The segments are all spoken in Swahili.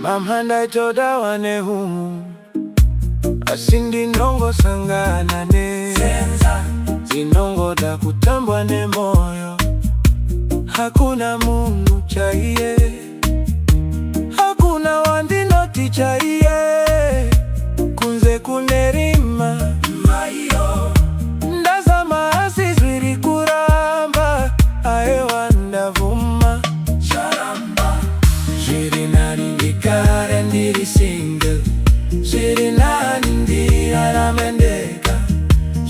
Mamhanda itoda wane humu asindi nongo sangana ne Senza zinongo da kutambwa ne moyo. Hakuna mungu chaiye, hakuna wandinoti chaiye. Kunze kunerima mayo ndaza maasi zwiri kuramba ae wandavuma charamba. Jiri nani ndikare ndiri single, jiri nani ndi aramendeka.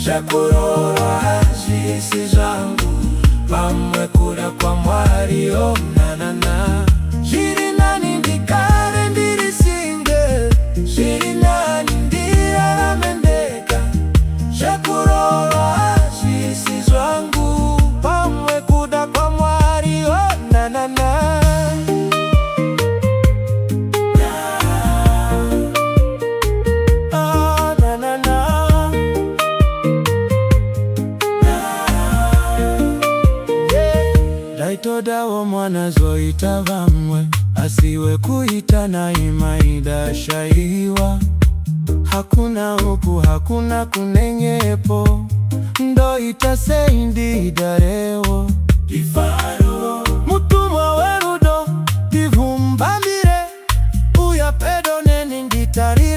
Shakurora hazisi zangu pamwe kura kwa mwari o nanana. Jiri nani ndikare ndiri single, jiri nani ndi aramendeka. Shakurora hazisi zangu pamwe kura kwa mwari o nanana. Daitoda wo mwana zoita vamwe asiwe kuita na imaida shaiwa. Hakuna upu hakuna kunenyepo ndo itaseindi darewo ifaro mutumwa werudo divumbamire uya pedo neni nditari